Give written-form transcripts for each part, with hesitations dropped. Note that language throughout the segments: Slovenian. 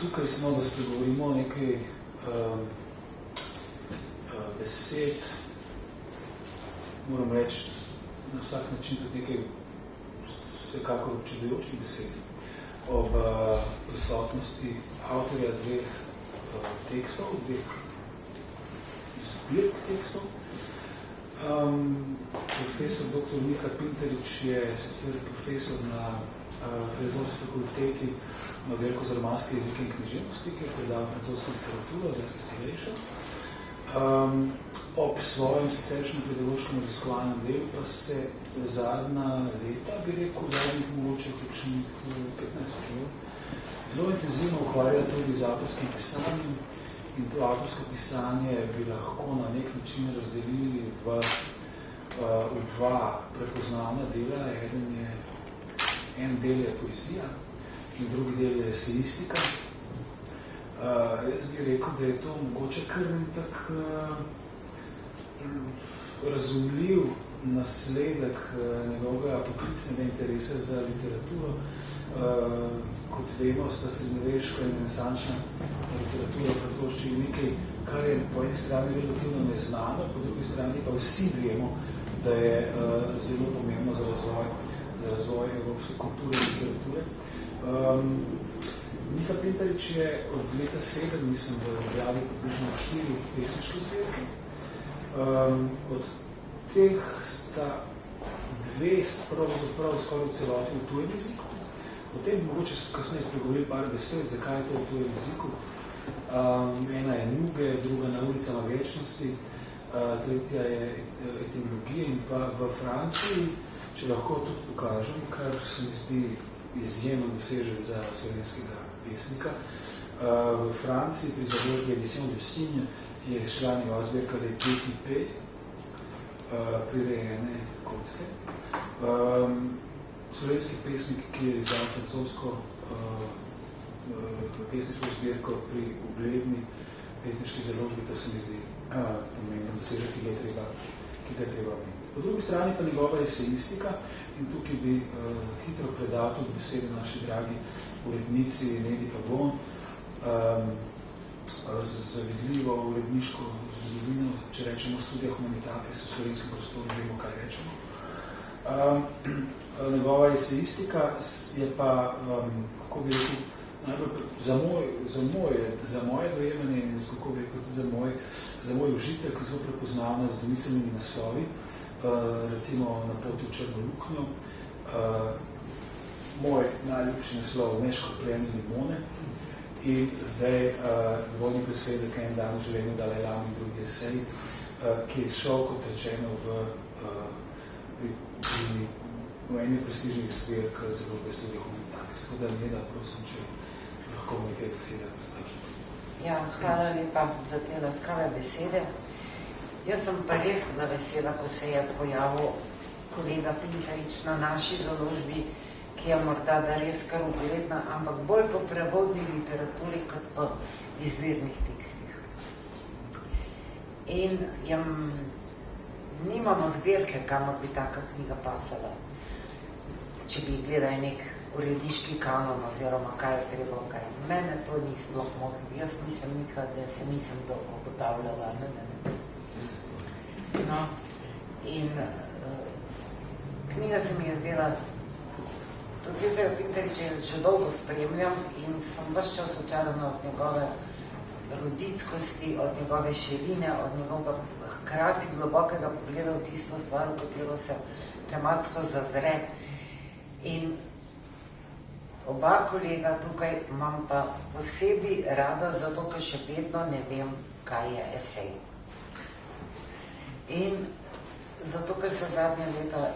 tukaj smo, da spregovorimo nekaj besed, moram reči, na vsak način tudi nekaj vsekakor občudujočih besed ob prisotnosti avtorja dveh tekstov, dveh zbirk tekstov. Profesor dr. Miha Pintarič je sicer profesor na Filozofski fakulteti na oddelku za romanske jezike in književnosti, kjer predava francosko literaturo, zlasti starejšo. Ob svojem siceršnjem pedagoškem raziskovalnem delu pa se zadnja leta, bi rekel, zadnjih mogoče kakšnih 15 let, zelo intenzivno ukvarja tudi z avtorskim pisanjem in to avtorsko pisanje bi lahko na nek način razdelili v dva prepoznavna dela. En del je poezija in drugi del je esejistika. Jaz bi rekel, da je to mogoče kar en tak razumljiv nasledek njegovega poklicnega interesa za literaturo. Kot vemo, sta srednjeveška in renesančna literatura v francoščini nekaj, kar je po eni strani relativno neznano, po drugi strani pa vsi vemo, da je zelo pomembno za razvoj evropske kulture in literature. Miha Pintarič je od leta 7, mislim, da je objavil približno 4 pesniške zbirke. Od teh sta dve pravzaprav skoraj v celoti v tujem jeziku. O tem mogoče kasneje spregovorili par besed, zakaj je to v tujem jeziku. Ena je Nuge, druga Na ulicama večnosti, tretja je Etimologija in pa v Franciji, če lahko tudi pokažem, kar se mi zdi izjemen dosežek za slovenskega pesnika. V Franciji pri založbi Edition du Cygne je šla njegova zbirka Le Petit P, prirejene kocke. Slovenski pesnik, ki je izdal francosko pesniško zbirko pri ugledni pesniški založbi, to se mi zdi pomemben dosežek, ki ga treba imeti. Po drugi strani pa njegova esejistika in tukaj bi hitro predal tudi besede naši dragi urednici Nedi Pagon, zavidljivo uredniško zgodovino, če rečemo Studia Humanitatis v slovenskem prostoru, vemo, kaj rečemo. Njegova esejistika je pa, kako bi rekel, najbolj za moje dojemanje in kako bi rekel tudi za moj užitek, zelo prepoznavna z domiselnimi naslovi, recimo Na poti v Črno luknjo, moj najljubši naslov Neškropljeni limone in zdaj dvojni presledek En dan v življenju Dalaj Lame in drugi esej, ki je šel, kot rečeno, v eni prestižnih zbirk založbe Studia Humanitatis. Tako da Neda, prosim, če lahko nekaj besede predstavljamo. Ja, hvala lepa za te laskave besede. Jaz sem pa res vesela, ko se je pojavil kolega Pintarič na naši založbi, ki je morda da res kar ugledna, ampak bolj po prevodni literaturi, kot po izvirnih tekstih. In nimamo zbirke, kamor bi taka knjiga pasala, če bi gledali nek uredniški kanon oziroma kaj je treba, kaj. Mene to ni sploh motilo. Jaz nisem nikad, da se nisem dolgo potavljala. No, in knjiga se mi je zdela, profesor Pintariča že dolgo spremljam in sem ves čas očarana od njegove roditskosti, od njegove širine, od njegovega hkrati globokega pogleda v tisto stvar, v katero se tematsko zazre. In oba kolega tukaj imam pa posebej rada, zato ker še vedno ne vem, kaj je esej. In zato, ker se zadnje leta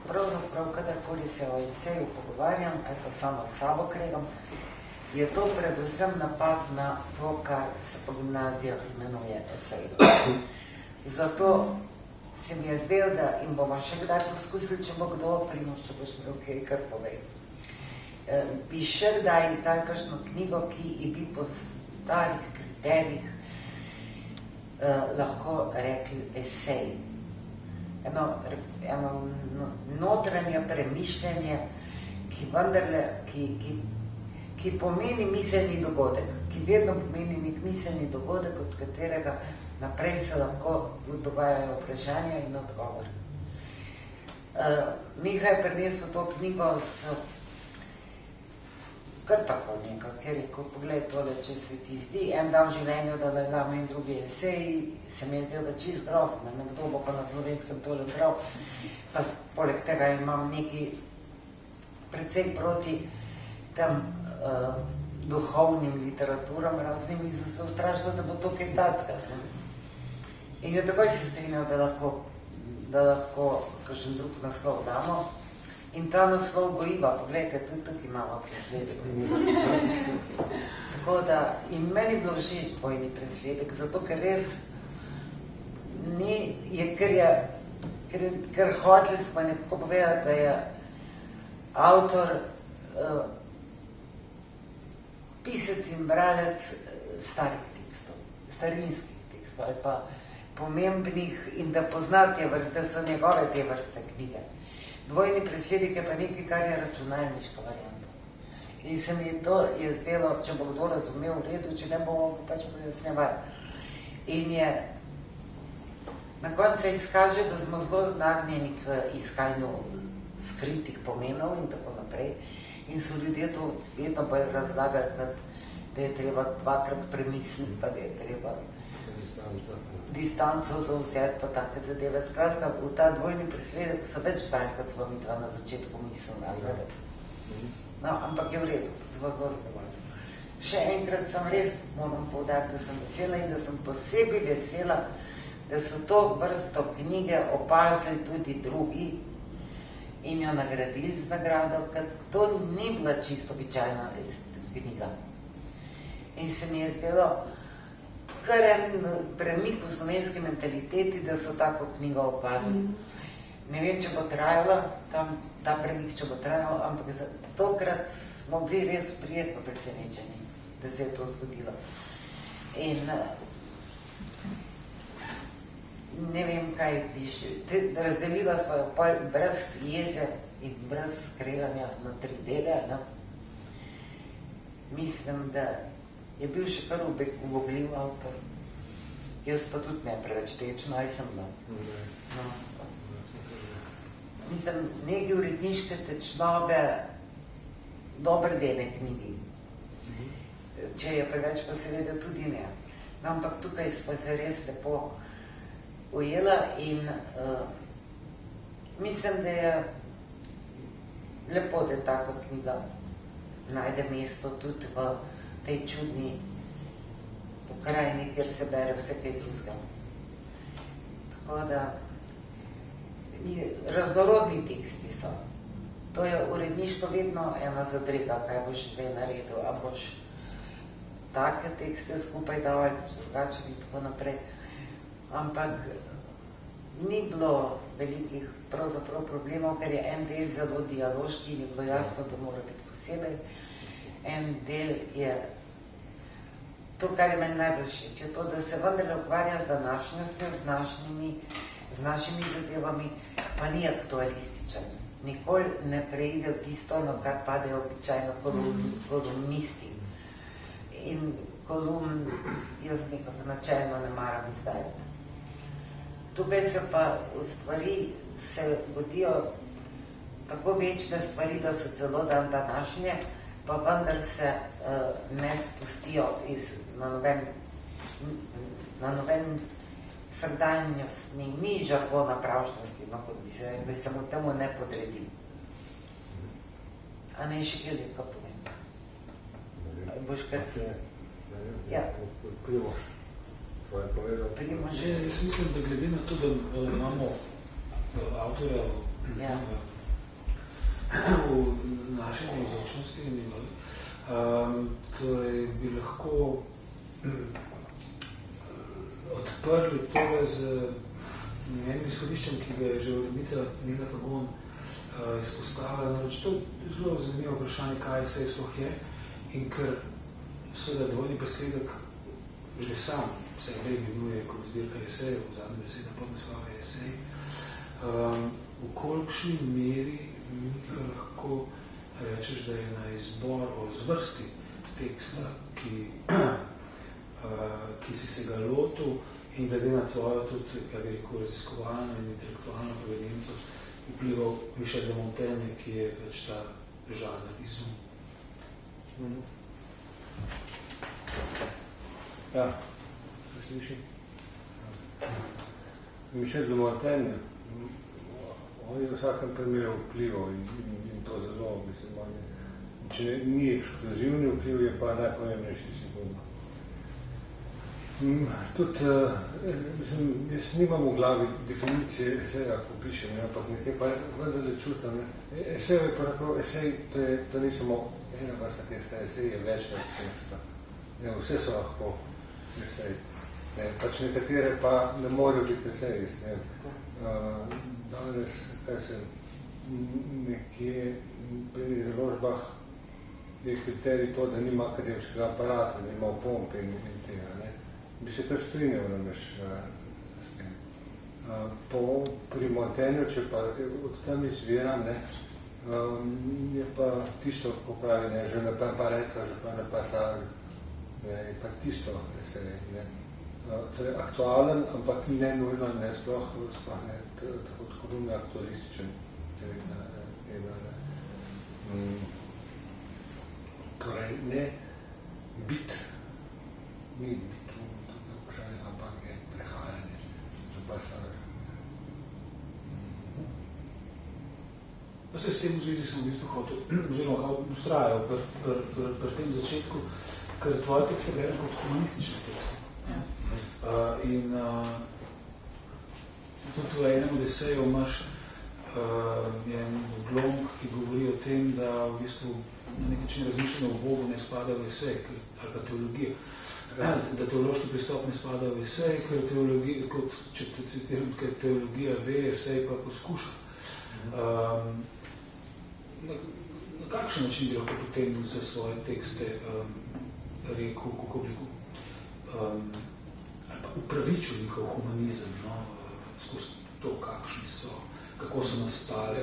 pravzaprav kadarkoli se o eseju pogovarjam, ali pa samo s sabo kregam, je to predvsem napad na to, kar se po gimnazijah imenuje esej. Zato se mi je zdel, da in bomo še kdaj poskusili, če bo kdo, Primož, če boš mi okej, kar povej. Bi še kdaj izdali kakšno knjigo, ki bi po starih kriterijih lahko rekli esej. Eno notranje premišljanje, ki vendarle, ki pomeni miselni dogodek, ki vedno pomeni nek miselni dogodek, od katerega naprej se lahko dogajajo vprašanja in odgovori. Miha je prinesel to knjigo kar tako nekaj, ker je rekel, pogled tole, če se ti zdi, en dan v življenju, da Dalajlama in drugi eseji, se mi je zdel, da čist grozno, nekdo bo pa na Slovenskem tole bral, pa poleg tega imam neki precej proti tem duhovnim literaturam raznim in sem se ustrašila, da bo to kaj tacka. In je takoj se strinjal, da lahko kakšen drug naslov damo. In ta naslov gojiva, pogledajte, tudi tukaj imamo presledek. Tako da, in meni je bilo všeč dvojni presledek, zato ker res ni, ker hoteli smo nekako povedati, da je avtor pisec in bralec starih tekstov, starinskih tekstov, ali pa pomembnih in da poznate vrste, da so njegove te vrste knjige. Dvojni presledek je pa nekaj, kar je računalniška varianta. In se mi to je zdelo, če bo kdo razumel v redu, če ne bomo pač pojasnjevali. In je na koncu se izkaže, da smo zelo znagnjeni k iskanju skritih pomenov in tako naprej. In so ljudje to vedno bolj razlagali, da je treba dvakrat premisliti, pa da je treba distanco zauzeti, pa take zadeve. Skratka, v ta dvojni presledek so več dali, kot smo mi dva na začetku mislili. No, ampak je v redu, zelo zadovoljno. Še enkrat sem res, moram poudariti, da sem vesela in da sem posebej vesela, da so to vrsto knjige opazili tudi drugi in jo nagradili z nagrado, ker to ni bila čisto običajna knjiga. In se mi je zdelo kar en premik v slovenski mentaliteti, da so tako knjigo opazili. Ne vem, če bo trajala, ta premik, če bo trajal, ampak tokrat smo bili res prijetno presenečeni, da se je to zgodilo. In ne vem, kaj piše. Razdelila sva jo brez jeze in brez skreganja na 3 dele. Ne? Mislim, da je bil še kar ubogljiv avtor. Jaz pa tudi ne preveč tečno, ali sem bila. No. Mislim, nekaj uredniške tečnobe dober dele knjigi. Če je preveč, pa seveda tudi ne. No, ampak tukaj smo se res lepo ujela in mislim, da je lepo, da tako knjiga najde mesto tudi v tej čudni pokrajini, kjer se bere vse kaj drugega. Tako da raznorodni teksti so. To je uredniško vedno ena zadrega, kaj boš zdaj naredil, a boš take tekste skupaj dal ali drugačen in tako naprej. Ampak ni bilo velikih pravzaprav problemov, ker je en del zelo dialoški in je bilo jasno, da mora biti posebej. En del je to, kar je meni najbolj všeč, je to, da se vendarle ukvarja z današnjostjo, z našimi zadevami, pa ni aktualističen. Nikoli ne preide v tisto, na kar padejo običajno kolumnisti. In kolumn jaz nekako načelno ne maram izdajati. Tukaj se pa stvari se godijo tako večne stvari, da so celo dan današnje, pa vendar se ne spustijo na noben vsakdanjostni, ni žargona pravšnjosti, no, kot bi se rekli, samo temu ne podredi. A ne še kaj lepo povem? Boš kar? Ja. Primož, svoje povedal. Primož. Jaz mislim, da glede na to, da imamo avtorja v naši navzočnosti, torej bi lahko odprli tole z enim izhodiščem, ki ga je že urednica Nina Pagon izpostavila. Namreč to je zelo zanimivo vprašanje, kaj se sploh je, in ker seveda dvojni presledek že sam sebe imenuje kot zbirka esejev, v zadnjem beseda podnaslova esej, v kolikšni meri Miha lahko rečeš, da je na izbor o zvrsti teksta, ki si se ga lotil in glede na tvojo tudi, kaj bi rekel, raziskovalno in intelektualno provedenco vplival Michel de Montaigne, ki je pač ta žanr izum. Ja, se sliši? Michel de Montaigne, on je v vsakem primeru vplival in to zelo, mislim, če ni ekskluzivni vpliv, je pa najpomembnejši sigurno. Tudi, mislim, jaz nimam v glavi definicije eseja, ko pišem, ampak nekaj pa vendarle čutam. Esej je pravzaprav, esej, to ni samo ena vrsta teksta, esej je več vrst teksta. Vse so lahko esej. Pač nekatere pa ne morajo biti eseji. Danes, kaj se nekje pri založbah je kriterij to, da nima akademskega aparata, da nima opomb in tega. Bi se kar strinjal namreč s tem. Pri Montaignu, če pa od tam izviram, je pa tisto, ko pravi, že ne pa reca, že pa ne pa sag, je pa tisto esej. Torej, aktualen, ampak ne nujno, ne sploh ne tako ne aktualističen. Torej, ne bit, ni bit, ampak je prehajanje za pasaž. Pa se s tem v zvezi sem v bistvu hotel, oziroma ustrajal pri tem začetku, ker tvoje tekste gledam kot humanistične tekste. In tudi v enem od esejev imaš en odlomk, ki govori o tem, da v bistvu na nek način razmišljanje o Bogu ne spada v esej, ali pa teologija. Da teološki pristop ne spada v esej, ker teologija, kot če te citiram, ker teologija ve, esej pa poskuša. Na kakšen način bi lahko potem za svoje tekste rekel, kako bi rekel, ali pa upravičil njihov humanizem, skozi to, kakšni so, kako so nastali.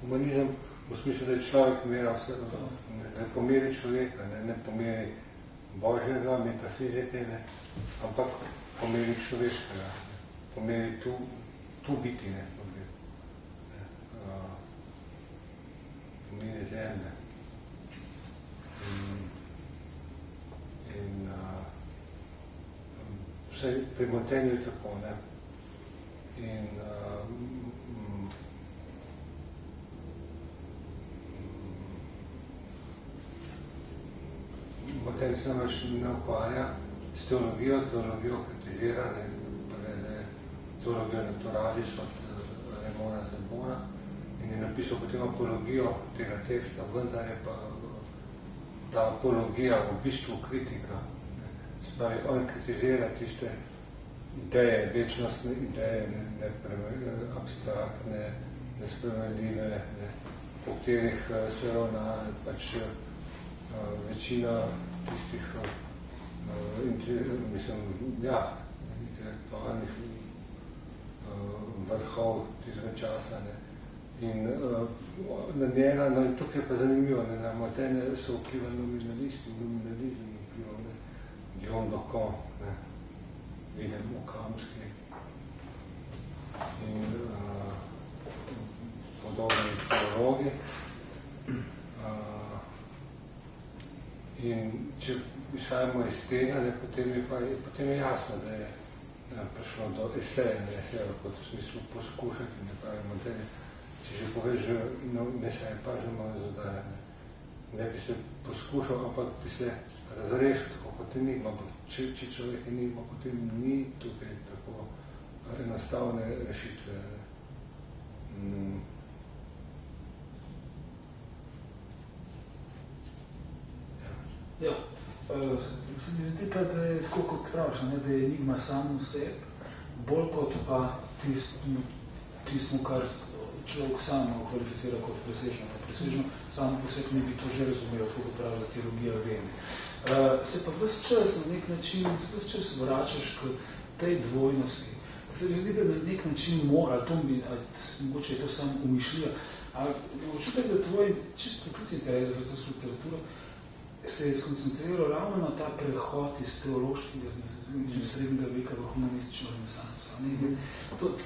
Humanizem v smislu, da je človek mera vse, ne pomeri človeka, ne pomeri Božjega, metafizike, ampak pomeri človeškega, pomeri tu biti, pomeri zemlje. In vse pri Montaignu je tako, In Montaignu se namreč ne ukvarja s teologijo kritizira, teologijo naturalis od Raimona Zebona in je napisal potem apologijo tega teksta, vendar je pa ta apologija v bistvu kritika. Spravi, on kritizira tiste ideje, večnostne ideje, abstraktne, nespremenljive, po katerih se ravna pač večina tistih intelektualnih vrhov tistega časa. In na njega, in tukaj je pa zanimivo, na Montaigna so vplivali nominalisti, nominalizem vplival, Guillaume Docon, Wilhelm Okamski in podobni teologi. In če izhajamo iz tega, potem je jasno, da je prišlo do eseja, kot v smislu poskušati, ne pravi Montaigna. Če že poveš, ne se je pa že malo zadaja. Ne bi se poskušal, ampak bi se razrešil, tako kot enigma. Če človek enigma, potem ni tukaj tako enostavne rešitve. Ja, se mi zdi pa, da je tako kot praviš, da je enigma samo v sebi, bolj kot pa tismo, kar človek samo kvalificira kot presežno. Presežno samo po sebi ne bi to že razumel, kako pravi teologija vene. Se pa ves čas na nek način, vračaš k tej dvojnosti. Se mi zdi, da na nek način mora, mogoče je to samo umišljija, Občutek, da tvoj čist poklic interes za francosko literaturo se je skoncentriral ravno na ta prehod iz teološkega srednjega veka v humanistično renesanso.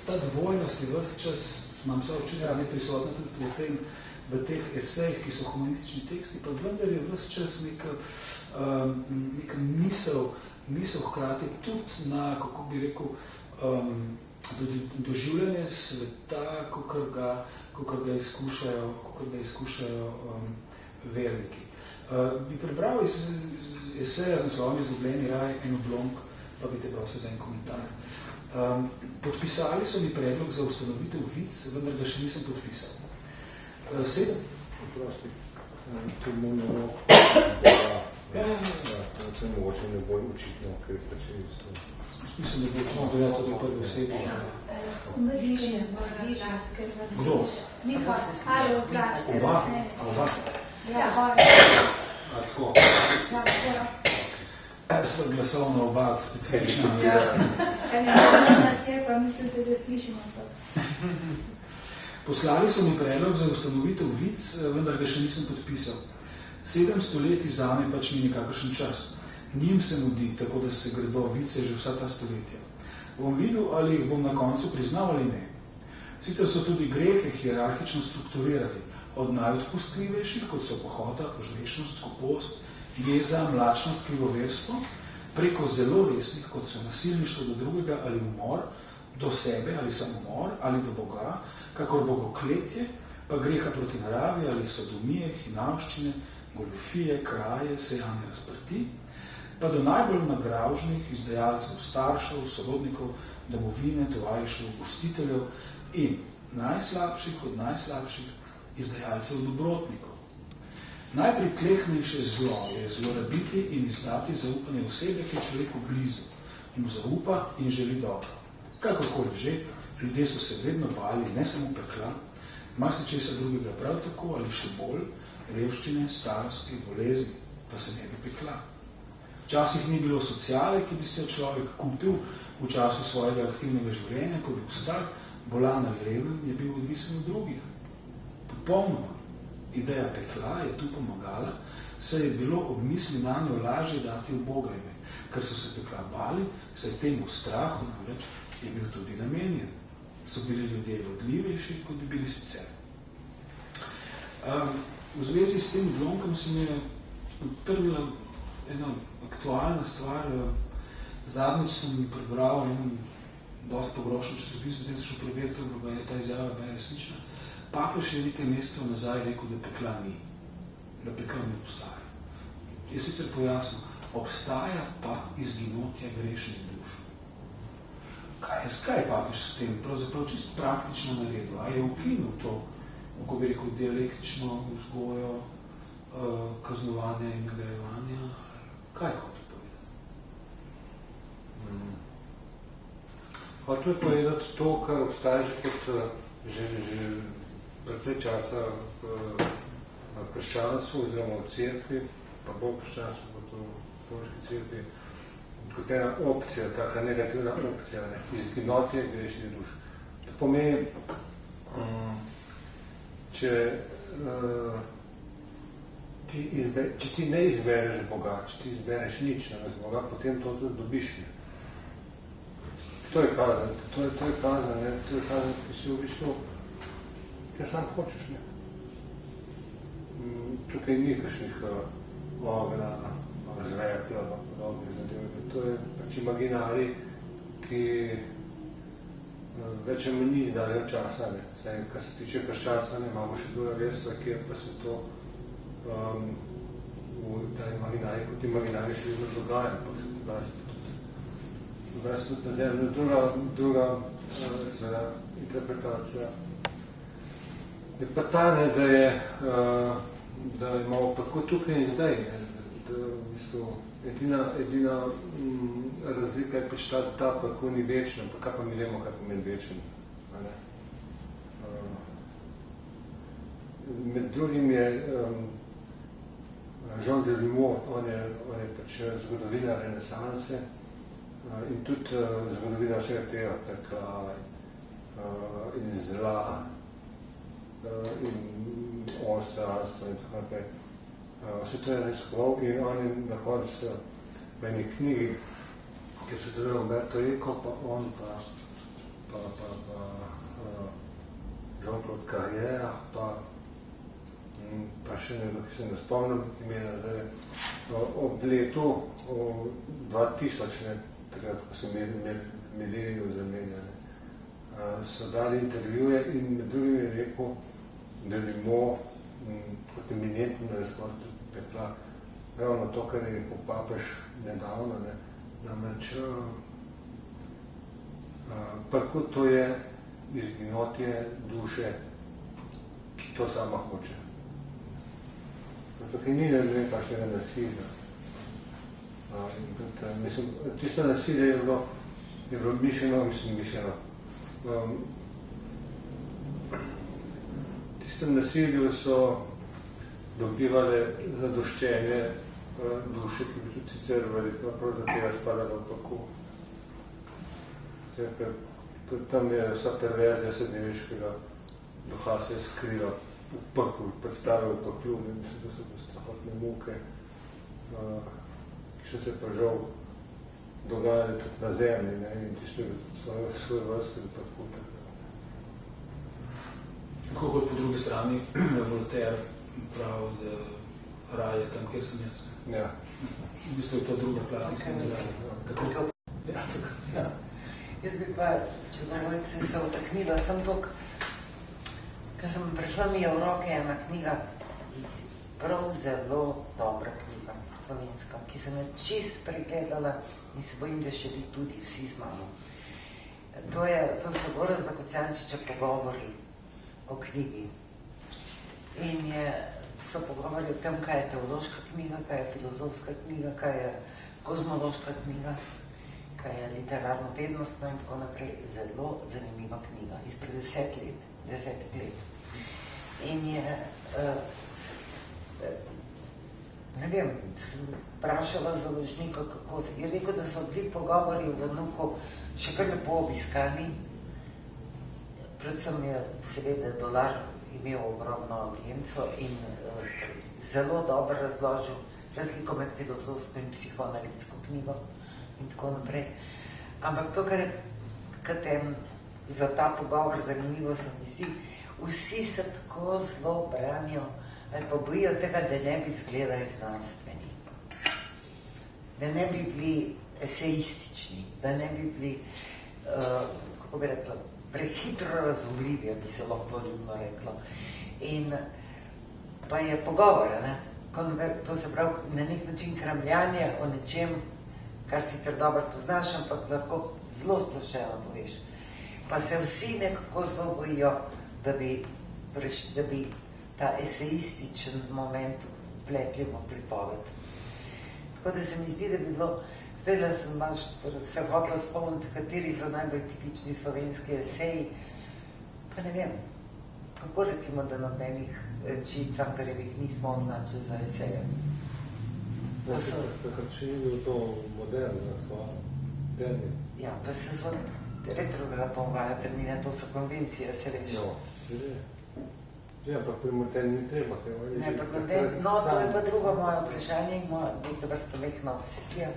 Ta dvojnost je ves čas, imam se občutek, prisotna tudi v teh esejih, ki so humanistični teksti, pa vendar je ves čas neka misel hkrati tudi na, kako bi rekel, doživljanje sveta, kakor ga izkušajo verniki. Bi prebral iz eseja z naslovom Izgubljeni raj en oblomk, pa bi te prosil za en komentar. Podpisali so mi predlog za ustanovitev vic, vendar ga še nisem podpisal. 7. Prosti. To je monolog. To se mogoče ne bolj očitno, ker je pač mislim, da bo očitno dojel tudi prvi osebi. Kdo? Oba? Ja. A tako? Sva glasovna oba, specifična. Nas je, pa mislite, da slišimo to. Poslali so mi predlog za ustanovitev vic, vendar ga še nisem podpisal. 7 stoletij zame pač ni nikakršen čas. Njim se mudi, tako da se gredo vice že vsa ta stoletja. Bom videl, ali jih bom na koncu priznal ali ne. Sicer so tudi grehe hierarhično strukturirali, od najodpustljivejših, kot so pohota, požrešnost, skopost, jeza, mlačnost, krivoverstvo, preko zelo resnih, kot so nasilništvo do drugega ali umor, do sebe ali samomor ali do Boga, kakor bogokletje, pa greha proti naravi ali sodomije, hinavščine, goljufije, kraje, sejanje razprti, pa do najbolj nagravžnih izdajalcev staršev, sorodnikov, domovine, tovarišev, gostiteljev in najslabših od najslabših izdajalcev dobrotnikov. Najpritlehnejše zlo je zlorabiti in izdati zaupanje osebe, ki je človeku blizu, mu zaupa in želi dobro. Kakorkoli že, ljudje so se vedno bali, ne samo pekla, marsičesa drugega prav tako ali še bolj, revščine, starosti, bolezni, pa se ne bi pekla. Včasih ni bilo sociale, ki bi se človek kupil v času svojega aktivnega življenja, ko bi vstal, bolan ali reven, je bil odvisen od drugih. Popolnoma. Ideja pekla je tu pomagala, saj je bilo ob misli na njo lažje dati v Boga ime, ker so se pekla bali, saj temu strahu namreč je bil tudi namenjen. So bili ljudje vodljivejši, kot bi bili sicer. V zvezi s tem odlomkom se mi je utrvila ena aktualna stvar. Zadnjič sem prebral en dosti pogrošen časopis, potem sem šel preveriti, da je ta izjava resnična. Papež je nekaj mesecev nazaj rekel, da pekla ni, da pekla ne obstaja. Je sicer pojasnil, obstaja pa izginotje grešnih duš. Kaj je papež s tem? Pravzaprav čisto praktično naredil. A je ukinil to, kako bi rekel, dialektično vzgojo, kaznovanja in nagrajevanja? Kaj hoče povedati? Hoče povedati to, kar obstaja že kot že precej časa v krščanstvu oziroma v cerkvi, pa bolj krščanstvu kot v katoliški cerkvi, kot ena opcija, taka negativna opcija, izginotje grešnih duš. To pomeni, če ti ne izbereš Boga, če ti izbereš nič namesto Boga, potem to tudi dobiš. To je kazen, ki si v bistvu, ker sam hočeš, ne. Tukaj ni kakšnih ognja, zrepla, podobnih zadev. To je pač imaginari, ki več ni izdaljo časa, ne. Zdaj, kar se tiče krščanstva, ne, imamo še druga verstva, kjer pa se to v ta imaginari, kot imaginari še vedno dogaja, pa se tudi na zemlju. Druga interpretacija je pa ta, ne, da imamo tako tukaj in zdaj, ne, da v bistvu edina razlika je pač ta, da tako ni večno, pa kaj pa mi vemo, kaj pomeni večno. Med drugim je Jean Delumeau, on je pač zgodovina renesanse in tudi zgodovina vsega tega pekla in zla in ostranstvo in tako naprej. Vse to je raziskoval in on je na koncu v eni knjigi, ki se deluje Umberto Eco, pa on, pa Jean-Claude Carrière, pa še nekdo, ki se ne spomnim imena zdaj. Ob letu 2000, takrat, ko so Millennium zamenjali, so dali intervjuje in med drugim je rekel, da Limon kot eminentni raziskovalec pekla ravno to, kar je rekel papež nedavno, namreč kako to je izginotje duše, ki to sama hoče. Tukaj ni nekakšnega nasilja. Mislim, tisto nasilje je bilo mišljeno, tistem nasilju so dobivale zadoščenje duše, ki bi tudi sicer verjetno prav za tega spadalo kako. Tam je vsa perverzija srednjeveškega duha se je skrila v peklu, predstavil v peklu, mislim, da so strahotne muke, ki so se pa žal dogajali tudi na zemlji, in tisto je svoj vrste v peklu. Tako kot po drugi strani Voltaire pravi, da raj je tam, kjer sem jaz. Ja. V bistvu je to druga plat, ki se ne dali. Tako? Ja, tako. Ja. Jaz bi pa, če dovolite, se otaknila sem tok, ker sem prišla mi v roke ena knjiga, prav zelo dobra knjiga, slovenska, ki sem jo čist pregledala in se bojim, da še vi tudi vsi z mano. To so Gorazda Kocijančiča pogovori o knjigi. In so pogovori o tem, kaj je teološka knjiga, kaj je filozofska knjiga, kaj je kozmološka knjiga, kaj je literarno-vednostna in tako naprej. Zelo zanimiva knjiga, izpred 10 let. In je, ne vem, sem vprašala založnika, kako se je rekel, da so bili pogovori v Vnuku še kar lepo obiskani. Predvsem je seveda Dolar imel ogromno audienco in zelo dobro razložil razliko med filozofsko in psihoanalitsko knjigo in tako naprej. Ampak to, kar je za ta pogovor zanimivo, se mi zdi, vsi se tako zelo branijo ali pa bojijo tega, da ne bi izgledali znanstveni, da ne bi bili eseistični, da ne bi bili, kako bi rekla, prehitro razumljivi, bi se lahko ljubno reklo. In pa je pogovor, to se pravi na nek način kramljanje o nečem, kar sicer dobro poznaš, ampak lahko zelo splošeno poveš. Pa se vsi nekako zelo bojijo, da bi ta eseističen moment vpletli v pripoved. Tako da se mi zdi, da bi bilo, zdaj sem se hotela spomniti, kateri so najbolj tipični slovenski eseji, pa ne vem, kako recimo, da nobenih reči Cankarjevih nismo označili za eseje. Takrat še ni bilo to moderno, termin. Ja, pa se so retrogradovale termine, to so konvencije, se veš. Ja, ampak pri moderni ni treba. No, to je pa drugo moje vprašanje in moja vrsta vekna obsesija.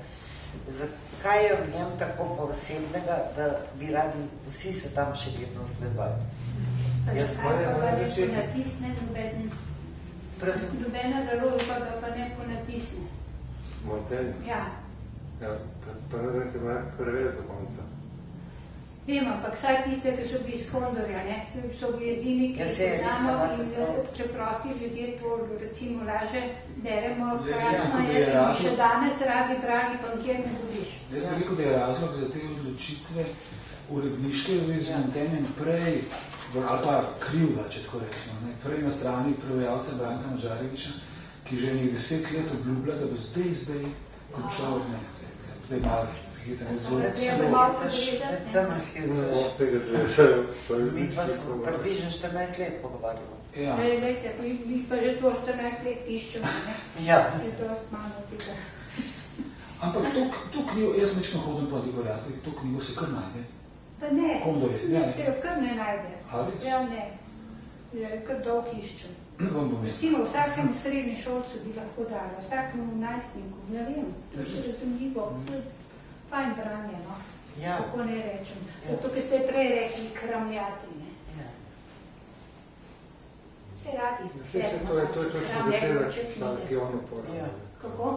Zakaj je v njem tako posebnega, da bi radi vsi se tam še vedno zgledovali? Zakaj pa ga ne ponatisne nobeden? Nobena založba ga pa ne ponatisne. Moderni? Ja. Ja, pa ne vem, te imajo prevez do konca. Vem, ampak vsaj tiste, ki so bili iz Kondorja, so bili edini, ki se znamo in preprosti ljudje to recimo laže beremo, krasno je, da bi še danes radi brali, pa nikjer ne dobiš. Zdaj sem rekel, da je razlog za te odločitve uredniške izmentenjem prej, ali pa krivda, če tako rečemo, prej na strani prevajalca Branka Madžareviča, ki že nekaj 10 let obljublja, da bo zdaj končal, zdaj malo hecam, je zelo Mi pa smo približno 14 let pogovarjamo. Lejte, mi pa že to 14 let iščemo, ne? Ja. Je dost malo tega. Ampak to knjigo, jaz mečko hodim po antikvariatih, to knjigo se kar najde. Pa ne, Kondorje, se jo kar ne najde. Ali? Ja, ne. kar dolg iščem. Recimo vsakemu srednji šolcu bi lahko dala, vsakemu najstniku, ne vem, to je razumljivo, fajn branje, no, kako ne rečem. Zato, ker ste prej rekli kramljati, ne. Ste radi. To je točno beseda, ki on uporablja. Kako?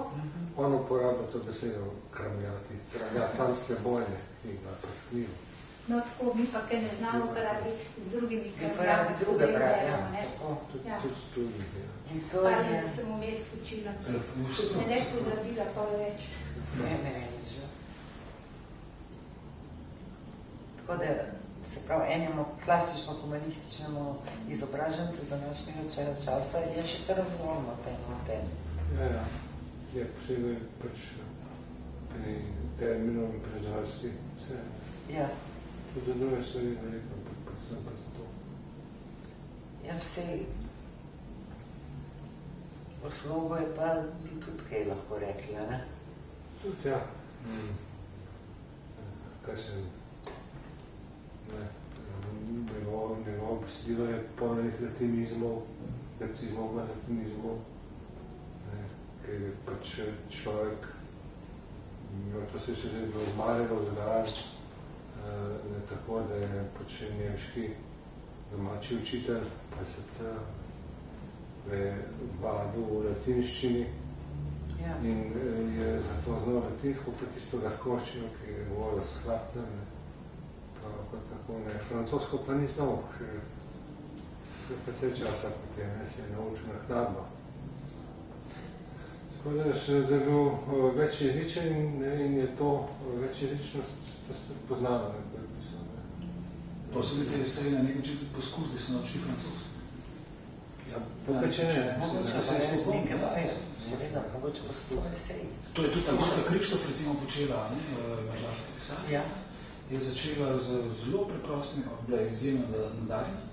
On uporablja to besedo kramljati. Kramljati sam s seboj, ne, pa skrivo. No, tako mi pa kaj ne znamo, kar radi z drugimi kramljati. Druge pravi, In to je... Pa sem vmes učila. Ne nek pozabila, pa več. Ne, že. Tako da, se pravi, enemu klasično humanističnemu izobražencu današnjega časa je še kar vzorno tem. Ja, je posebej pač pri terminu in pri zvrsti vse. Ja. Tudi druge stvari veliko, predvsem pa za to. Ja, sej, v slogu je pa bi tudi kaj lahko rekli, ne? Tudi, ja. Kaj sem... Njegovo besedilo je polnih latinizmov, ker je pač človek, to se je še zelo zmarjalo vzgajati, ne tako, da je pač nemški domači učitelj, pa se ta vadil v latinščini in je zato znal latinsko, pa tisto razkoščino, ki je govoril s hlapcem, tako ne. Francosko pa ni znal, še precej časa potem, se je naučil naknadno. Tako da je bil večjezičen in je to večjezičnost poznano, nekaj je pisal. Posledite se je na nek način tudi poskus, da se nauči francosko. Ja, popečene. To je tudi Marta Krištof recimo počela, mađarska pisateljica. Je začela z zelo preprostimi, bila je izjemno nadarjena,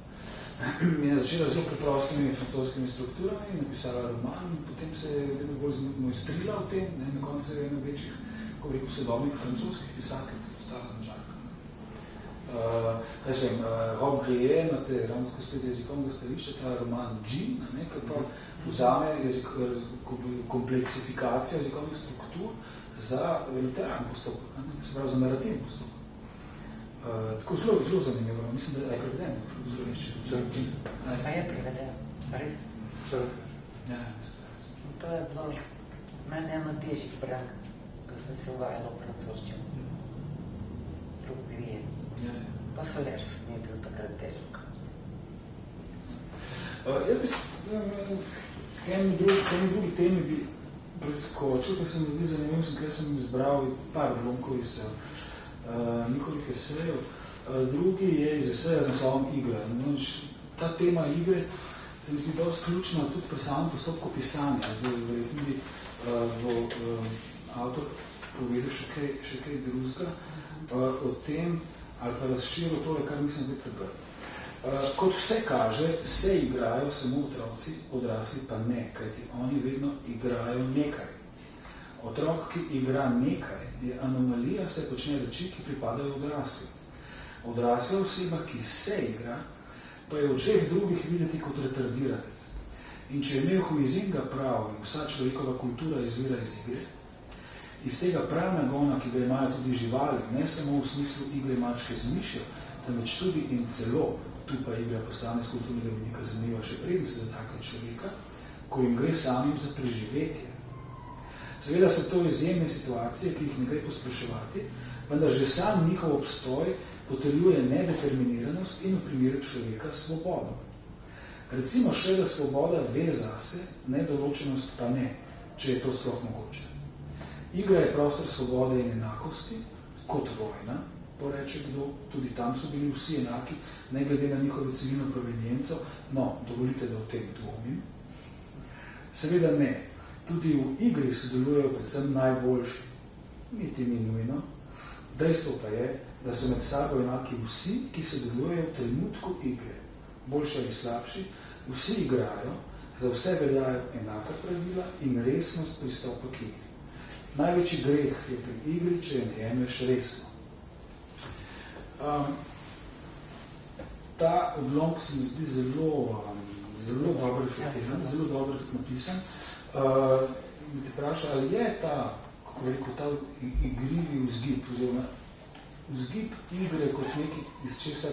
in je začela z zelo preprostimi francoskimi strukturami in napisala roman in potem se je vedno bolj mojstrila v tem, na koncu je eno večjih, ko rekel, sodobnih francoskih pisateljic postala Mađarka. Kaj še vem, Rob Grie, imate ravno spet z jezikovnega stališča, ta roman Džin, ki pa vzame kompleksifikacijo jezikovnih struktur za literarni postopek, se pravi za narativni postopek. Tako zelo zanimivo, mislim, da je preveden, zelo vešče. Pa je preveden, res? Ja, to je bilo meni eno težjih branj, ko sem se uvajala v francoščino. Rob Grie. Pa Solers mi je bil takrat težek. Jaz bi eni drugi temi bi preskočil, ko se mi zdi zanimiv, ker sem izbral par odlomkov iz njihovih esejev. Drugi je iz eseja z naslovom Igra. Ta tema igre se mi zdi dosti ključna tudi pri samem postopku pisanja. Verjetno bi avtor povedal še kaj drugega o tem, ali pa razširil tole, kar mislim zdaj prebral. Kot vse kaže, se igrajo samo otroci, odrasli pa ne, kajti oni vedno igrajo nekaj. Otrok, ki igra nekaj, je anomalija, se počne reči, ki pripadajo odrasli. Odrasla oseba, ki se igra, pa je v očeh drugih videti kot retardiranec. In če je imel Huizinga prav in vsa človekova kultura izvira iz igre, iz tega pranagona, ki ga imajo tudi živali, ne samo v smislu igre mačke z mišjo, temveč tudi in celo, tu pa igra postane z kulturnega vidika zanimiva še preden se dotakne človeka, ko jim gre samim za preživetje. Seveda so to izjemne situacije, ki jih ne gre posploševati, vendar že sam njihov obstoj potrjuje nedeterminiranost in v primeru človeka svobodo. Recimo še, da svoboda ve zase, nedoločenost pa ne, če je to sploh mogoče. Igra je prostor svobode in enakosti, kot vojna, poreče kdo, tudi tam so bili vsi enaki, ne glede na njihovo civilno provenienco, no, dovolite, da o tem dvomim. Seveda ne, tudi v igri sodelujejo predvsem najboljši, niti ni nujno. Dejstvo pa je, da so med sabo enaki vsi, ki sodelujejo v trenutku igre. Boljši ali slabši, vsi igrajo, za vse veljajo enaka pravila in resnost pristopa k igri. Največji greh je pri igri, če je ne jemlješ resno. ta odlomk se mi zdi zelo dobro reflektiran, zelo dobro tudi napisan. In te vpraša, ali je ta, kako rekel, ta igrivi vzgib, oziroma vzgib igre kot nekaj, iz česar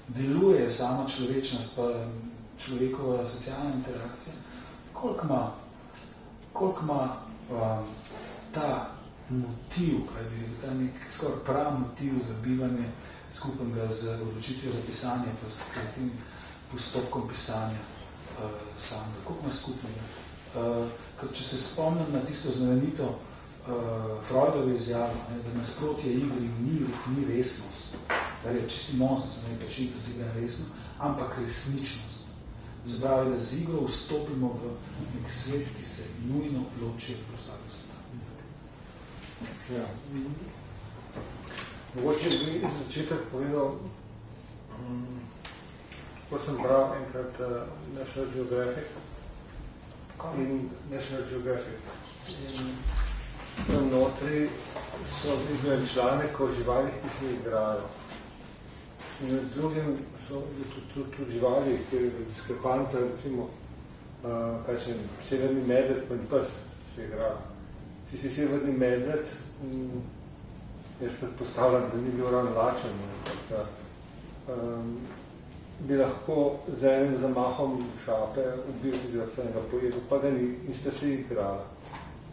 deluje sama človečnost, pa človekova socialna interakcija, koliko ima ta motiv, kaj bi rekel, ta nek skoraj prav motiv za bivanje skupnega z odločitvijo za pisanje, pa s kreativnim postopkom pisanja samega, koliko ima skupnega. Ker če se spomnim na tisto znamenito Freudove izjavo, da nasprotje igri ni resnost, da je čisti nonsens, ne pač igra se igra resno, ampak resničnost. Zapravi, da z igro vstopimo v nek svet, ki se nujno loči od prostorega sveta. Ja. Mogoče bi začetek povedal, ko sem bral enkrat National Geographic in National Geographic. In tam notri so izgledali članek o živalih, ki se igrajo. In med drugim so tudi živali, kjer je diskrepanca, recimo, kaj še, severni medved, pa ni pes se igrajo. Tisti severni medved, jaz predpostavljam, da ni bil ravno lačen, bi lahko z enim zamahom šape ubil tudi ga pojedel, pa ga ni, in sta se igrala.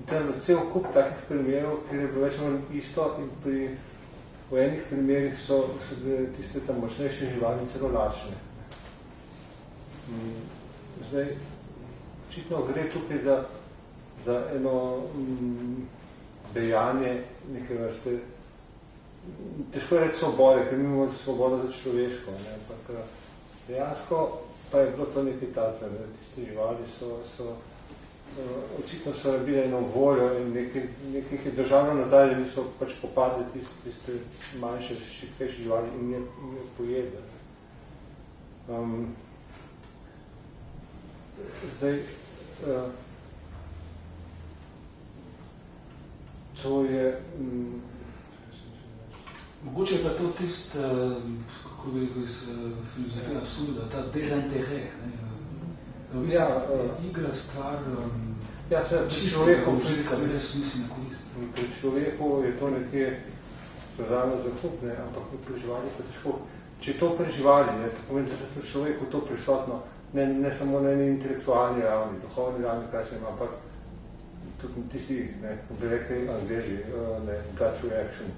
In tam je cel kup takih primerov, kjer je bilo več manj isto in v enih primerih so tiste tam močnejše živali celo lačne. Zdaj, očitno gre tukaj za eno dejanje neke vrste, težko je reči svobode, ker mi imamo svobodo za človeško, ne, ampak dejansko pa je bilo to nekaj tacne, tiste živali očitno so rabile eno voljo in nekaj je državno nazaj, da niso pač popadli tiste manjše, šipkejše živali in je pojedli. Zdaj, to je... Mogoče je pa to tist, kako bi rekel iz filozofije absurda, ta dezintere, da v bistvu igra stvar čistega užitka, brez smiselne koristi. Pri človeku je to nekje ravno zakup, ampak pri živali pa težko. Če to pri živali, to pomeni, da je pri človeku to prisotno, ne samo na eni intelektualni ravni, duhovni ravni, kaj se ima, ampak tudi tisti, bi rekli Angleži, gut reaction,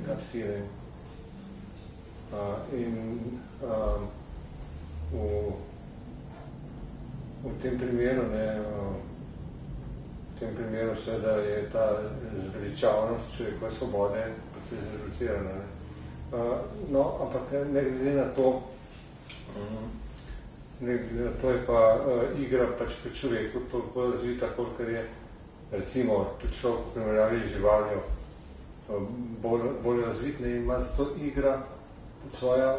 gut feeling. In v tem primeru seveda je ta zveličavnost človekove svobode precej zreducirana. No, ampak ne glede na to je pa igra pač pri človeku toliko razvita, kolikor je recimo tudi človek v primerjavi z živaljo bolj razvitne in ima zato igra svoja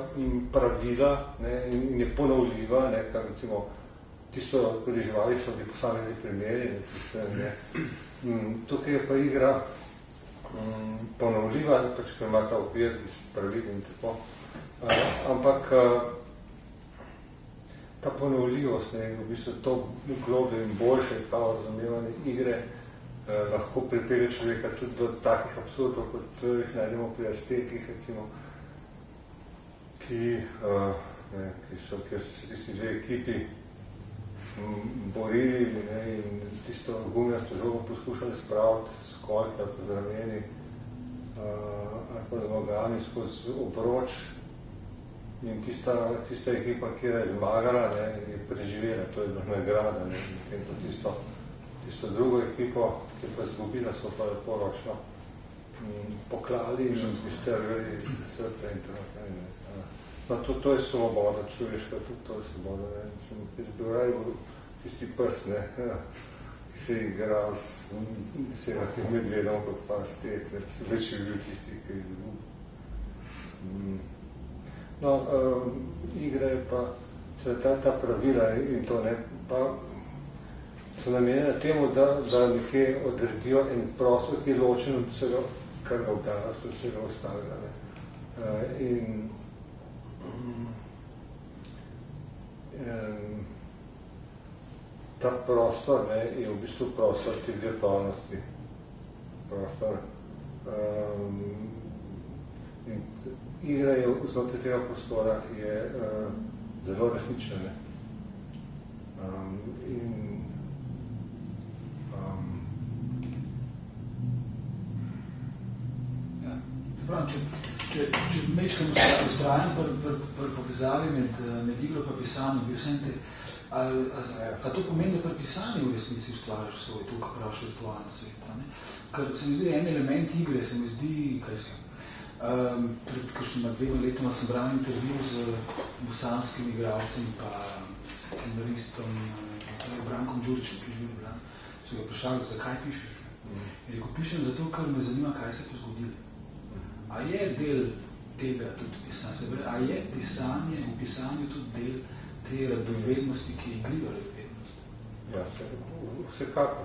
pravila in je ponovljiva, kar recimo tisto, kar je živali, so bili posamezni primeri. Tukaj je pa igra ponovljiva, pač ker ima ta okvir iz pravil in tako. Ampak ta ponovljivost, v bistvu to globje in boljše razumevanje igre lahko pripelje človeka tudi do takih absurdov, kot jih najdemo pri Aztekih, recimo, ki so tisti dve ekipi borili in tisto gumijasto žogo poskušali spraviti s koljke ali pa z rameni ali pa z nogami skozi obroč in tista ekipa, ki je zmagala, je preživela, to je bila nagrada. In tisto drugo ekipo, ki je pa izgubila, so pa lepo ročno poklali in iztrgali srce in tako. No, to je svoboda človeška, tudi to je svoboda. Jaz bi raje bil tisti pes, ki se je igral s severnim medvedom, kot pa s tek, ki se več je bil tisti, ki je izgubil. No, igra je pa, ta pravila in to, pa so namenjena temu, da nekje odredijo en prostor, ki je ločen od vsega, kar ga obdala, vsega ostalega. In ta prostor je v bistvu prostor te virtualnosti. Prostor. In igra je znotraj tega prostora je zelo resnična. Če mečkam ustrajam pri povezavi med igro pa pisanjem, bi vsem te, a to pomeni, da pri pisanju v resnici ustvarjaš svoj, to, kar praviš virtualni svet, ne? Ker se mi zdi en element igre, se mi zdi, pred kakšnima 2 letoma sem bral intervju z bosanskim igralcem pa scenaristom Brankom Đuričem, ki živi v Ljubljani. So ga vprašali, zakaj pišeš? Je rekel, pišem zato, ker me zanima, kaj se je zgodilo. A je del tega tudi pisanje? A je pisanje v pisanju tudi del te radovednosti, ki je igliva radovednost? Ja, vsekako.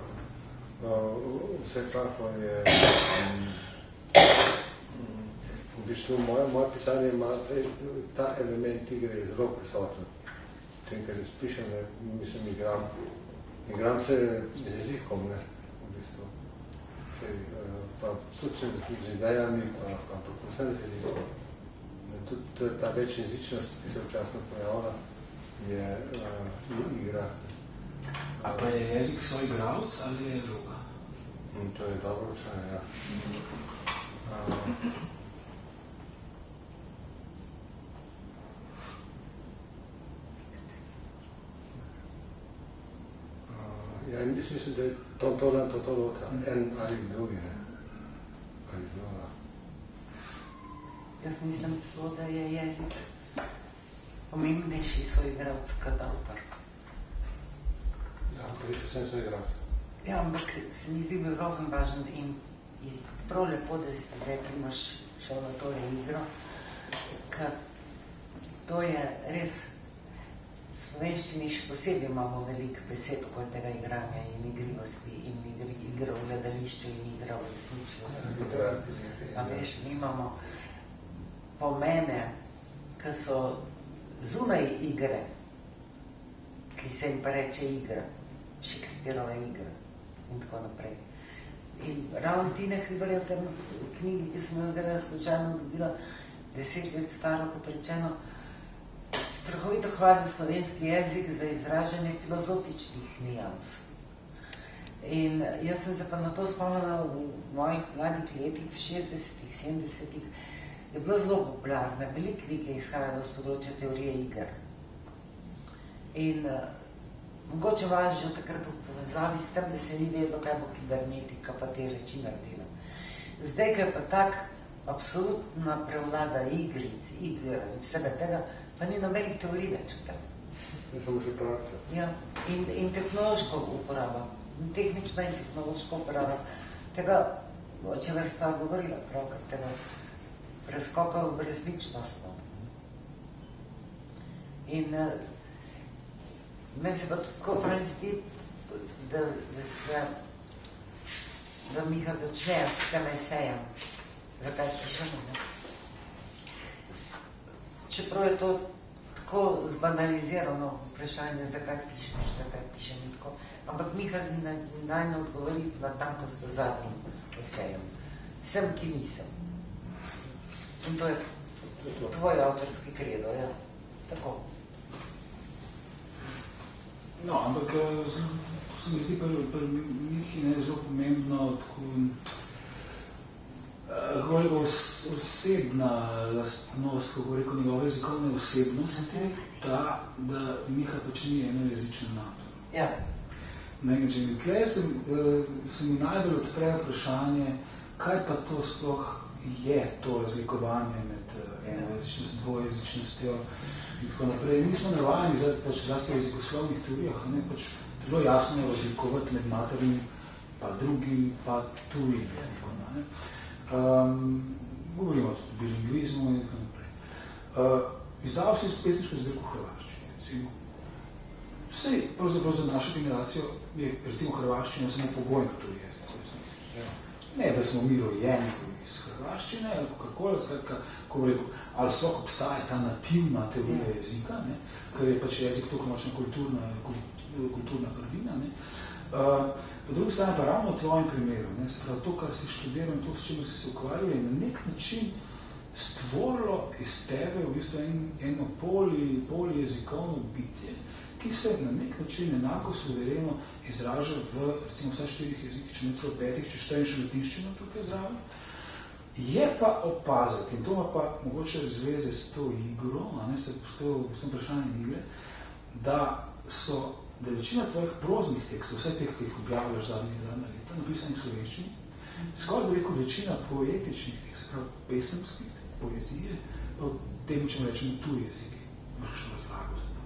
Vsekako je... V bistvu moje pisanje ima ta element igre je zelo prisoten. Tem, ker pišem, mislim, igram se z jezikom, ne, v bistvu. Pa tudi z idejami, pa vsem z jezikom. Tudi ta večjezičnost, ki se včasno pojavlja, je igra. A pa je jezik svoj igralec ali je žoga? To je dobro vprašanje, ja. Ja, in mislim, da je to lota, en ali drugi, ne. Ali druga. Jaz mislim celo, da je jezik pomembnejši soigralec kot avtor. Ja, pa še sem soigralec. Ja, ampak se mi zdi bil grozen važen in prav lepo, da si rekli, imaš šel na to igro, ker to je res v slovenščini še posebej imamo veliko besed okoli tega igranja in igrivosti in igra v gledališču in igra v resničnosti. A veš, mi imamo pomene, ki so zunaj igre, ki se jim pa reče igra, Shakespearova igra in tako naprej. In ravno Tine Hribar je v tem knjigi, ki sem jo zdaj slučajno dobila 10 let staro, kot rečeno, strahovito hvalil slovenski jezik za izražanje filozofičnih nijans. In jaz sem se pa na to spomnila v mojih mladih letih, v 60-ih, 70-ih, je bilo zelo popularno, veliko knjig je izhajalo z področja teorije iger. In mogoče vas že takrat v povezavi s tem, da se ni vedelo, kaj bo kibernetika, pa te reči naredila. Zdaj, kaj pa tak absolutna prevlada igric, iger in vsega tega, pa ni nobenih teorij več v tem. Ne samo še praksa. Ja, in tehnološko uporaba, tehnična in tehnološka uporaba. Tega, o čemer sta govorila pravkar, tega preskoka v resničnost. In meni se pa tudi tako pravi zdi, da Miha začne s tem esejem, zakaj pišemo, ne? Čeprav je to tako zbanalizirano vprašanje, zakaj pišem in tako. Ampak Miha najne odgovori na tanko s zadnjim esejem. Sem, ki nisem. In to je tvoj avtorski kredo, ja. Tako. No, ampak se mi zdi pri Mihi zelo pomembno tako osebna lastnost, kako rekel, njegove jezikovne osebnosti, ta, da Miha pač ni enojezičen nato. Ja. In tle se mi najbolj odpre vprašanje, kaj pa to sploh je to razlikovanje med enojezičnostjo, dvojezičnostjo in tako naprej. Mi smo navajeni, pač zlasti v jezikoslovnih teorijah, pač zelo jasno razlikovati med maternim, pa drugim, pa tujim jezikom. Govorimo tudi o bilingvizmu in tako naprej. Izdal si pesniško zbirko v hrvaščini, recimo. Vsej, pravzaprav za našo generacijo je recimo hrvaščina samo pogojno tuj jezik. Ne, da smo mi rojeni iz hrvaščine, ali kakorkoli, skratka, ko bi rekel, ali sploh obstaja ta nativna teorija jezika, ne, ker je pač jezik toliko močna kulturna prvina. Ne. Po drugi strani pa ravno v tvojem primeru, ne, se pravi, to, kar si študiral in to, s čimer si se ukvarjal, je na nek način stvorilo iz tebe v bistvu eno polijezikovno bitje, ki se na nek način enako suvereno izraža v, recimo, vsaj 4 jezikih, če ne celo 5, če štejem še latinščino tukaj zraven. Je pa opaziti, in to ima pa mogoče zveze s to igro, se je postavil s tem vprašanjem igre, da večina tvojih proznih tekstov, vse teh, ki jih objavljaš zadnja leta, napisanih v slovenščini, skoraj bi rekel večina poetičnih tekstov, se pravi pesemskih, poezije, pa temu, če rečemo tuji jeziki. Možeš kakšno razlago za to?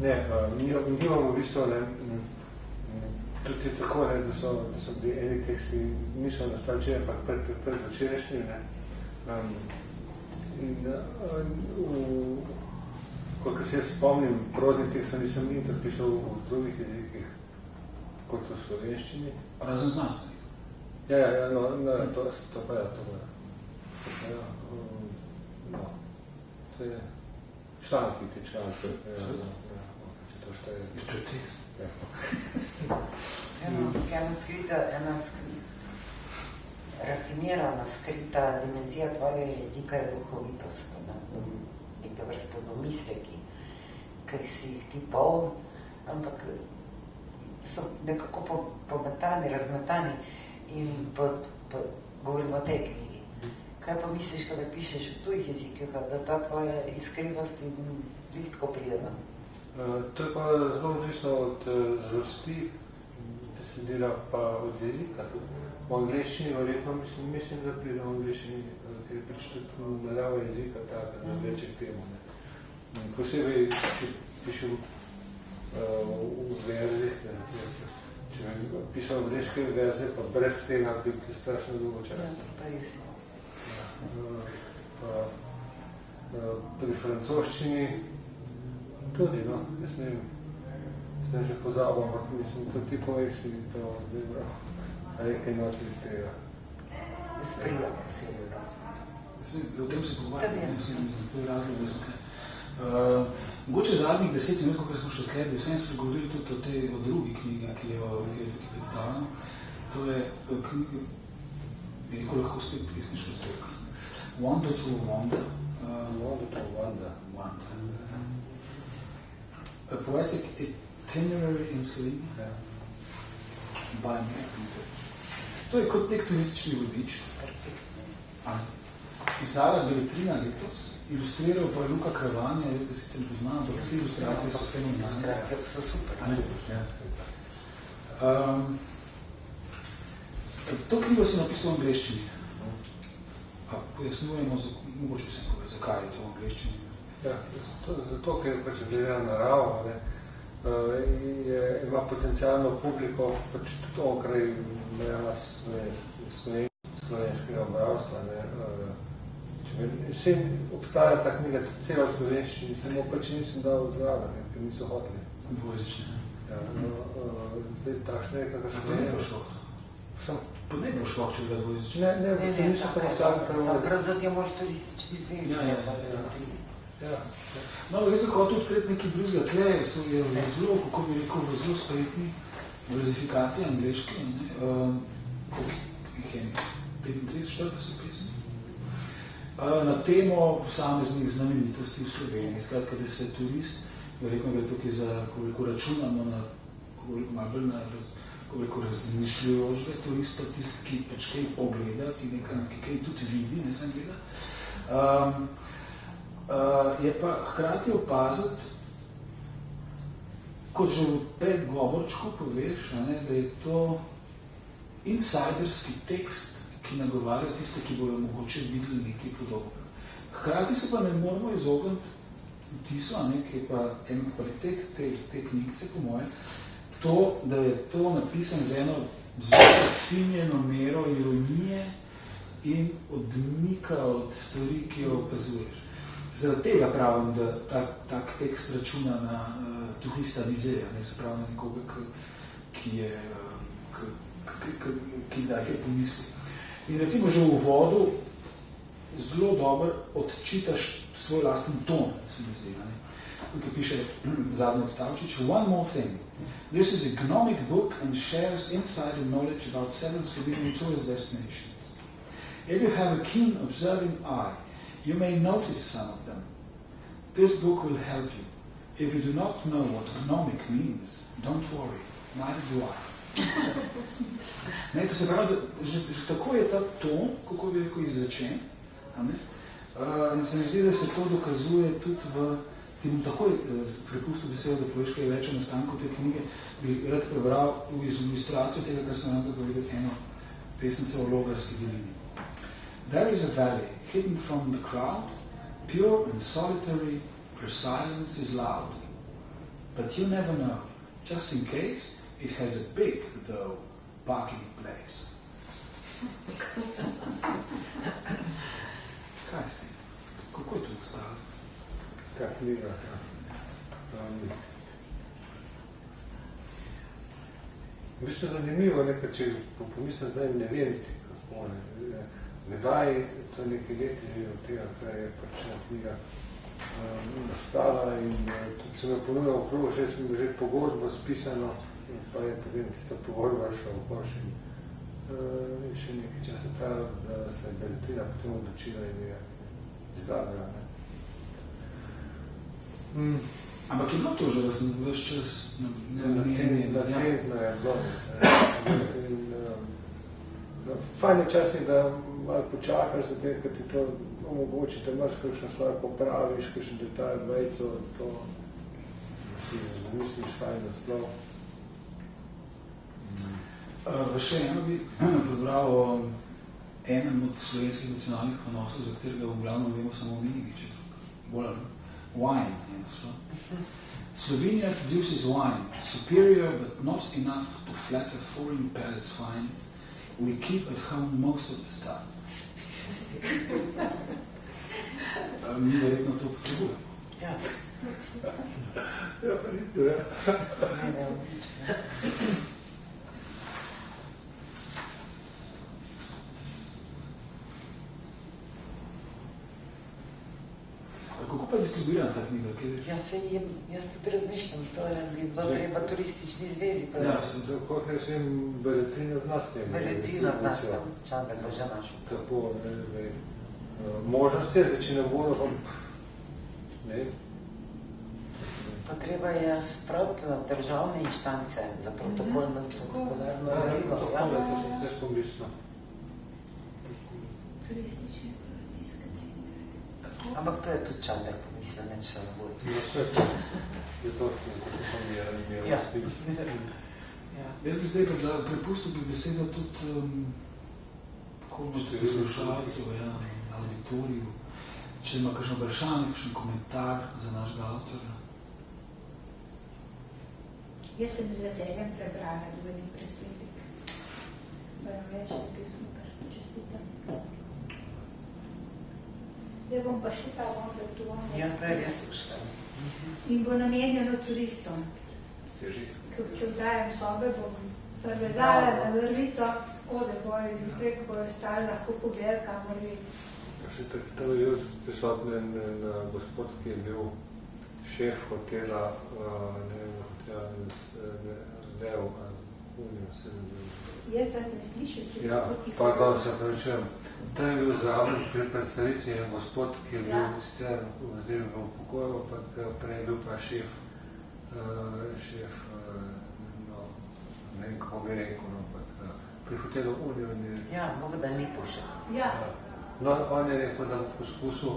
Ne, mi imamo v bistvu, tudi tako, da so bili eni teksti, niso nastali če, ampak predvčerajšnji. Kolikor se jaz spomnim, proznih tekstov nisem nikdar pisal v drugih jezikih, kot v slovenščini. Razen znanstvenih? Ja, to pa je. To je članki, ti članki. To šteje. To je tekst. Ena skrita, rafinirana, skrita dimenzija tvojega jezika je duhovitost. In to vrsta domisleki, ki si jih ti poln, ampak so nekako pometani, razmetani in govorimo o tej knjigi. Kaj pa misliš, kada pišeš v tujih jezikih, da ta tvoja iskrivost in tako prijema? To je pa zelo odvisno od zvrsti besedila pa od jezika. V angleščini verjetno mislim, da pride v angleščini, ker je pač tudi narava jezika taka, da vleče k temu. Posebej, če pišem v verzih, če bi pisal angleške verze, pa brez tega bi bilo strašno dolgo časa. Ja, pa res. Pri francoščini tudi, jaz ne vem, sem že pozabil, ampak mislim, to ti povek si to zdaj nekaj noti iz tega. Sprila posebej. O tem se pogovarjam, to je razlog, da smo tukaj. Mogoče zadnjih 10 minut, ko smo še tle, bi vsem spregovorili tudi o drugi knjigi, ki je tukaj predstavljena. To je knjiga, bi rekel lahko spet pesniška zbirka. Wander to Wander. A poetic itinerary in Slovenia. By me. To je kot nek turistični vodič. Izdala Beletrina letos, ilustriral pa je Luka Kravanja, jaz ga sicer poznam, ampak vse ilustracije so fenomenalne. Ilustracije so super. To knjigo si napisal v angleščini. Pojasnjujemo, mogoče vsem povedati, zakaj je to v angleščini. Ja, zato, ker pač gleda naravo, ima potencialno publiko, pač tudi onkraj meja slovenskega bralstva. Vsem obstaja ta knjiga, tudi cela v slovenščini, samo pač nisem dal zraven, ker niso hoteli. Dvojezične. Ja, zdaj takšne je, kakor še ne bo šlo. Pa ne bo šlo, če bi bila dvojezična. Ne, niso to ostali prvo. Prav zato je mož turistični zvezd. Ja. No, jaz lahko tudi pred nekaj drugega tle, je zelo, kako bi rekel, v zelo spretni verzifikaciji angleške, koliko jih je 35-40 pesmi, na temo posameznih znamenitosti v Sloveniji. Skratka, da se turist, verjetno gre tukaj za, ko veliko računamo na, ko veliko malo bolj na, ko veliko razmišljajočega turista, tisti, ki pač kaj pogleda, ki kaj tudi vidi, ne sem gleda. Je pa hkrati opaziti, kot že v predgovorčku poveš, da je to insiderski tekst, ki nagovarja tiste, ki bojo mogoče videli nekaj podobnega. Hkrati se pa ne moramo izogniti vtisu, ki je pa en kvalitet te knjigice, po moje, to, da je to napisan z eno zelo finjeno mero ironije in odmika od stvari, ki jo opazuješ. Zaradi tega pravim, da tak tekst računa na turista vizeja, se pravi na nekoga, ki ki daj kaj pomisli. In recimo že v uvodu zelo dobro odčitaš svoj lasten ton, se mi zdi. Tukaj piše zadnji odstavčič. One more thing. This is a gnomic book and shares insight and knowledge about 7 Slovenian tourist destinations. If you have a keen observing eye, you may notice some of them. This book will help you. If you do not know what gnomic means, don't worry, neither do I. Ne, to se pravi, da že tako je ta ton, kako bi rekel, izrečen. In se mi zdi, da se to dokazuje tudi v... Ti bom takoj prepustil besedo, da poveš kaj več o nastanku te knjige, bi rad prebral v ilustracijo tega, kar sem rad povedal eno pesnice o Logarski dolini. There is a valley hidden from the crowd, pure and solitary, where silence is loud. But you never know, just in case, it has a big, though, parking place. Kaj s tem? Kako je to nastalo? Ta knjiga. V bistvu zanimivo, če pomislim zdaj, ne vem, kako ne. Kdaj, to nekaj let je od tega, kar je pač knjiga nastala in tudi sem jo ponudil okrog, že sem že pogodbo spisano, pa je potem tista pogodba šla v koš in še nekaj časa trajalo, da se je Beletrina potem odločila in je izdala. Ampak je bilo to že, da sem veš čas namenjen? Natredno je bilo. Fajn je časih, da malo počakaš za tem, kad ti to omogoči, da imaš kakšno stvar popraviš, kakšen detalj, vejco, to si zamisliš fajn naslov. Še eno bi prebral o enem od slovenskih nacionalnih ponosov, za katerega v glavnem vemo samo mi, če bolj wine, Slovenia produces wine, superior but not enough to flatter foreign palates fine. We keep at home most of the stuff. Mi verjetno to potrebujemo. Ja. Ja, verjetno, ja. Kako pa distribuira ta knjiga? Jaz tudi razmišljam, to je bilo treba turistični zvezi. Ja, koliko jaz vem, Beletrina zna s tem. Beletrina zna s tem, Čandar bo že našel. Tako, ne. Možnost je, če ne bodo, pa ne. Pa treba je spraviti v državne inštance za protokolno protokolarno verigo. Ja, to sem težko mislil. Turistični protijska centra. Ampak to je tudi Čandar pomislil, neč se ne bo. Je to, kako sem imel smisel. Jaz bi zdaj prepustil bi besedo tudi poslušalcev, auditoriju, če ima kakšno vprašanje, kakšen komentar za našega avtorja. Jaz sem z veseljem prebrala Dvojni presledek. Moram reči, da je super, čestitam. Zdaj bom pa še ta onda tu. Ja, to je res sluškaj. In bo namenjeno turistom. Če vdajam sobe, bom prevedala na vrlico, tako da bojo jutri, ko bojo stali, lahko pogledali, kamor je. To je bil prisoten gospod, ki je bil šef hotela, ne vem, Lev, Unijo, se ne vem. Jaz sem ne slišal, če ja, pardon, se pravičujem. To je bil zraven pri predstavitvi gospod, ki je bil sicer v pokoju, pa prej je bil pa šef, ne vem, kako bi rekel, pri hotelu Unijo. Ja, Bogdan Lipovšek. Ja. No, on je rekel, da bo poskusil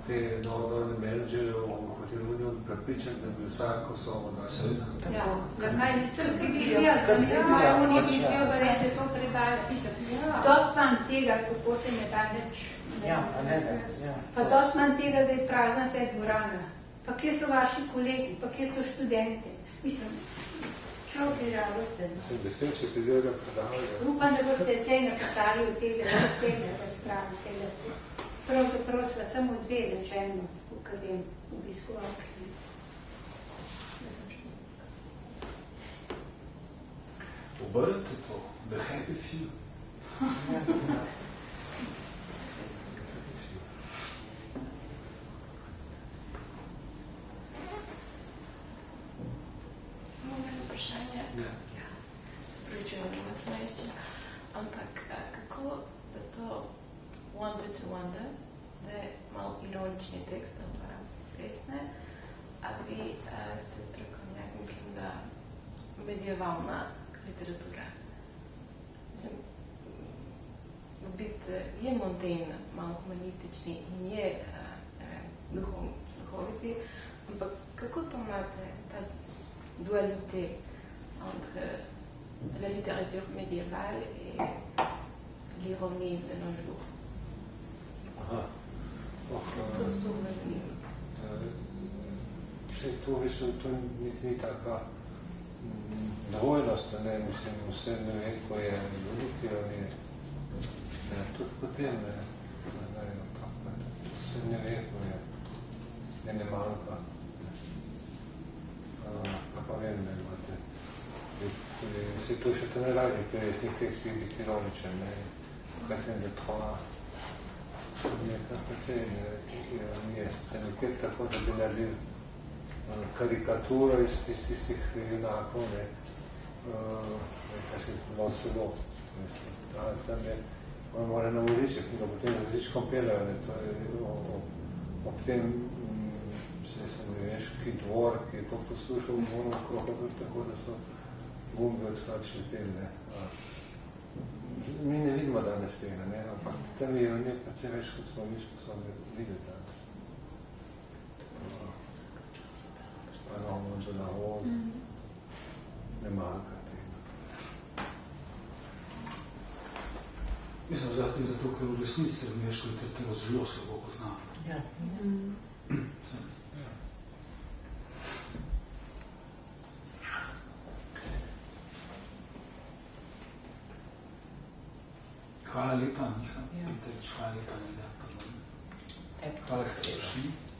te novodolne menedžere v hotelu Unijo prepričati, da bi vsako sobo dali. Ja, zakaj ni trg Biblija, da imajo Unijo Biblijo, da je to predajati. Dost manj tega, kako se ne da neč. Ja, ne. Pa dost manj tega, da je prazna ta dvorana. Pa kje so vaši kolegi, pa kje so študente. Mislim, človek je žalosten. Sem vesel, če ti delga predavljajo. Upam, da boste vse napisali v tega razpravi. Pravzaprav sva samo dve rečeno, kar vem, obiskovalki. Obrnite to, the happy few. Moje vprašanje, se pravičujem, da vas najščem, ampak kako da to Wonder to Wonder, da je malo ironični tekst, pa pesne, a vi ste strokovnjak, mislim, da medievalna literatura. Mislim, v biti je Montaigne malo humanistični in je duhoviti, ampak kako to imate, ta dualité entre la littérature médiévale et l'ironie de nos jours? Aha. To sploh me zanima. To ni taka dvojnost, ne, mislim, v srednjem veku je veliki ironije. Tudi potem, ne, v srednjem veku je ne manjka. Pa vem, ne, imate. Se to še to ne radi, ker je snih tekstih biti ironičen, ne, katem de trois, nekaj precej ironije, se nekaj tako, da bi naredil karikaturo iz tistih junakov, ne, kaj se bilo selo, tam je, on mora na voziček, in ga potem z vozičkom peljajo, ne, to je ob tem Semlješki dvor, ki je to poslušal v dvoru okrog, tako da so gumbi odhlačili pelje. Mi ne vidimo danes tega, ne, ampak tam je nekaj več, kot smo mi sposobni videti danes. Ravno za nahod, ne manjka tega. Mislim, zlasti zato, ker v resnici srednješko literaturo zelo slabo poznamo. Ja. Hvala lepa, Miha. Petrič, hvala lepa, Neda. Hvala, da ste prišli.